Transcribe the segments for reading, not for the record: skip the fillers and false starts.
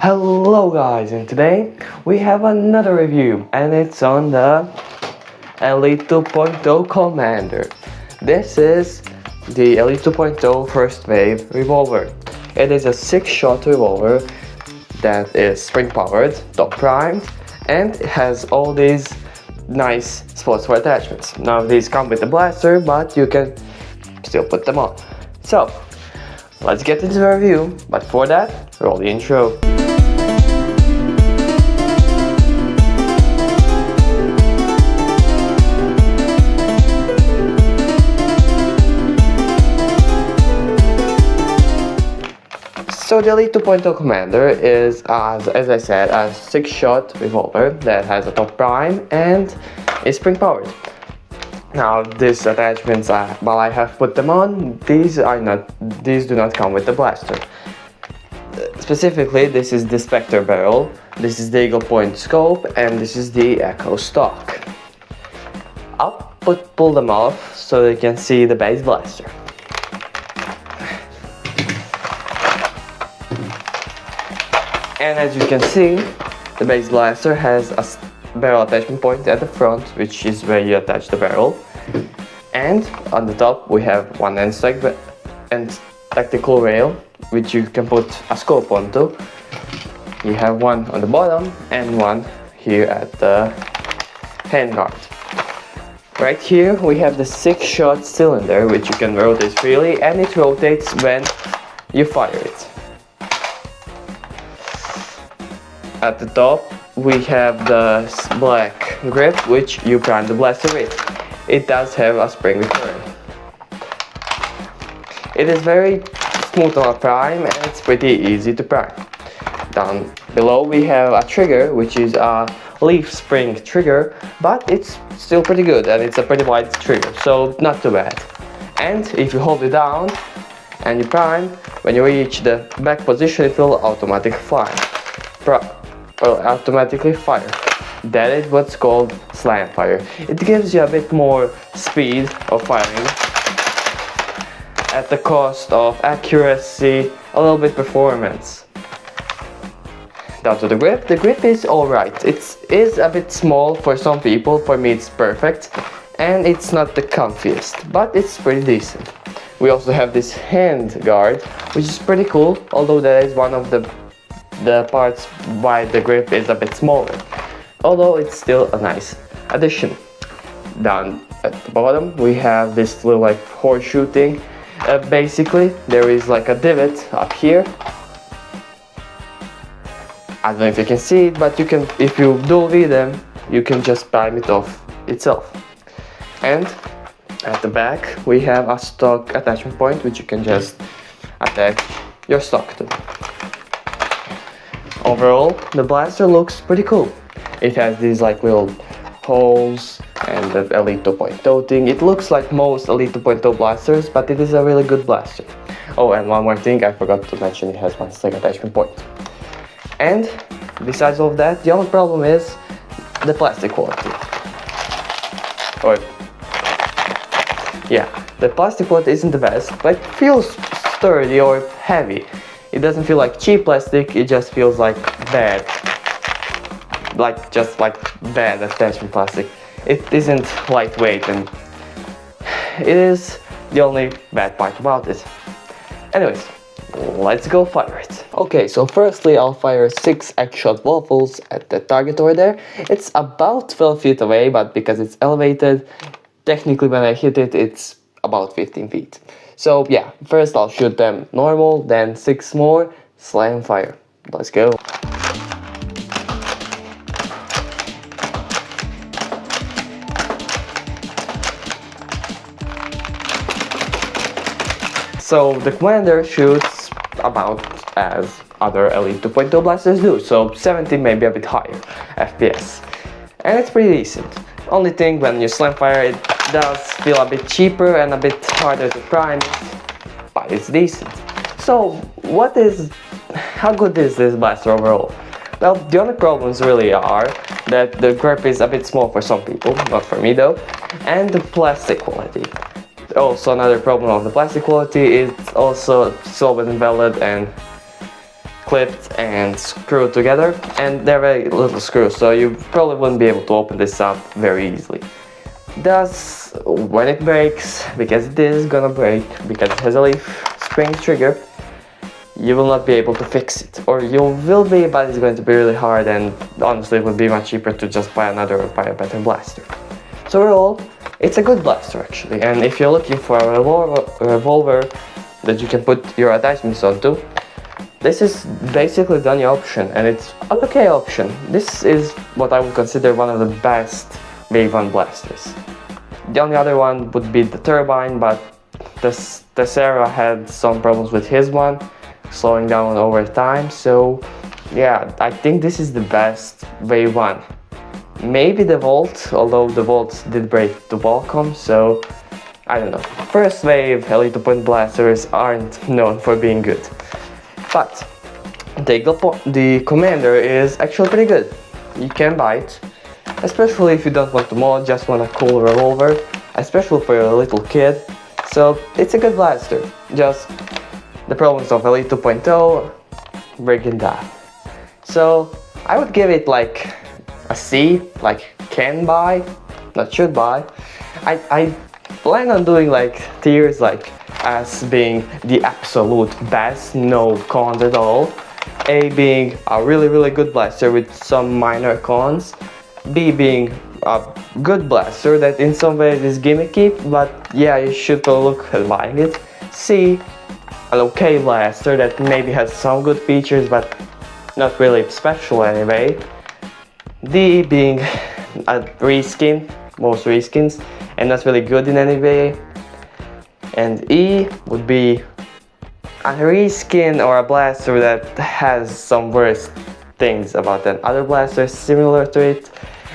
Hello guys, and today we have another review and it's on the Elite 2.0 Commander. This is the Elite 2.0 First Wave Revolver. It is a 6-shot revolver that is spring powered, top primed, and it has all these nice sportswear attachments. None of these come with a blaster, but you can still put them on. So, let's get into the review, but for that, roll the intro. So the Elite 2.0 Commander is, as I said, a 6-shot revolver that has a top prime and is spring powered. Now these attachments, while I have put them on, these do not come with the blaster. Specifically, this is the Spectre barrel, this is the Eagle Point scope, and this is the Echo stock. I'll pull them off so you can see the base blaster. And as you can see, the base blaster has a barrel attachment point at the front, which is where you attach the barrel. And on the top we have one end tactical rail, which you can put a scope onto. You have one on the bottom and one here at the handguard. Right here we have the 6-shot cylinder, which you can rotate freely, and it rotates when you fire it. At the top we have the black grip, which you prime the blaster with. It does have a spring return. It is very smooth on a prime and it's pretty easy to prime. Down below we have a trigger, which is a leaf spring trigger, but it's still pretty good and it's a pretty wide trigger, so not too bad. And if you hold it down and you prime, when you reach the back position it will automatically fire. That is what's called slam fire. It gives you a bit more speed of firing at the cost of accuracy, a little bit performance. Down to the grip. The grip is alright. It is a bit small for some people. For me it's perfect, and it's not the comfiest, but it's pretty decent. We also have this hand guard, which is pretty cool, although that is one of the parts why the grip is a bit smaller, although it's still a nice addition. Down at the bottom we have this little like horseshoe thing. Basically there is like a divot up here. I don't know if you can see it, but you can, if you dual V them, you can just prime it off itself. And at the back we have a stock attachment point, which you can just attach your stock to. Overall, the blaster looks pretty cool. It has these like little holes and the Elite 2.0 thing. It looks like most Elite 2.0 blasters, but it is a really good blaster. Oh, and one more thing I forgot to mention, it has one second attachment point. And besides all of that, the only problem is the plastic quality. The plastic quality isn't the best, but it feels sturdy or heavy. It doesn't feel like cheap plastic, it just feels like bad. Bad attachment plastic. It isn't lightweight, and it is the only bad part about it. Anyways, let's go fire it. Okay, so firstly I'll fire 6 X-shot waffles at the target over there. It's about 12 feet away, but because it's elevated, technically when I hit it, it's about 15 feet. So yeah, first I'll shoot them normal, then 6 more, slam fire. Let's go. So the Commander shoots about as other Elite 2.0 blasters do, so 70, maybe a bit higher FPS. And it's pretty decent. Only thing, when you slam fire, it does feel a bit cheaper and a bit harder to prime, but it's decent. So how good is this blaster overall? Well, the only problems really are that the grip is a bit small for some people, not for me though, and the plastic quality. Also, another problem of the plastic quality is also solvent invalid, and clipped and screwed together, and they're very little screws, so you probably wouldn't be able to open this up very easily. Thus, when it breaks, because it is gonna break, because it has a leaf spring trigger, you will not be able to fix it. Or you will be, but it's going to be really hard, and honestly it would be much cheaper to just buy another or buy a better blaster. So overall, it's a good blaster actually, and if you're looking for a revolver that you can put your attachments onto, this is basically the only option, and it's an okay option. This is what I would consider one of the best Wave 1 blasters. The only other one would be the turbine, but Tessera had some problems with his one, slowing down over time, so yeah, I think this is the best Wave 1. Maybe the Volt, although the Volt did break the Volcom, so I don't know. First wave Elite 2-point blasters aren't known for being good. But the Commander is actually pretty good. You can buy it, especially if you don't want to mod, just want a cool revolver, especially for a little kid. So it's a good blaster, just the problems of Elite 2.0 breaking that. So I would give it like a C, like can buy, not should buy. I plan on doing like tiers, like as being the absolute best, no cons at all. A being a really good blaster with some minor cons. B being a good blaster that in some ways is gimmicky, but yeah, you should look at buying it. C, an okay blaster that maybe has some good features but not really special anyway. D being a reskin, most reskins, and not really good in any way. And E would be a reskin or a blaster that has some worse things about than other blasters similar to it.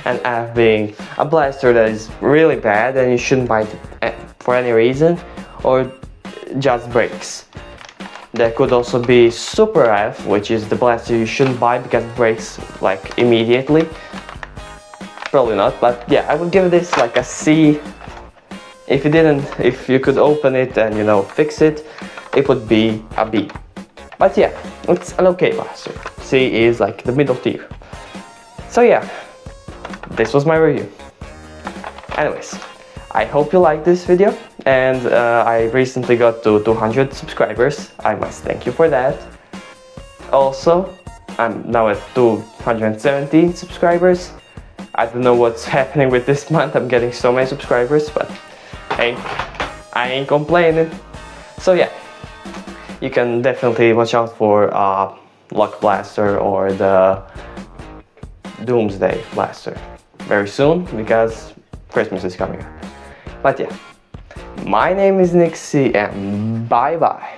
And F being a blaster that is really bad and you shouldn't buy it for any reason, or just breaks. There could also be Super F, which is the blaster you shouldn't buy because it breaks like immediately. Probably not, but yeah, I would give this like a C. If you could open it and, you know, fix it, it would be a B. But yeah, it's an okay blaster. C is like the middle tier. So yeah, this was my review. Anyways, I hope you liked this video, and I recently got to 200 subscribers. I must thank you for that. Also, I'm now at 217 subscribers. I don't know what's happening with this month, I'm getting so many subscribers, but hey, I ain't complaining. So yeah, you can definitely watch out for Luck Blaster or the Doomsday Blaster very soon, because Christmas is coming up. But yeah, my name is Nixie, and bye bye.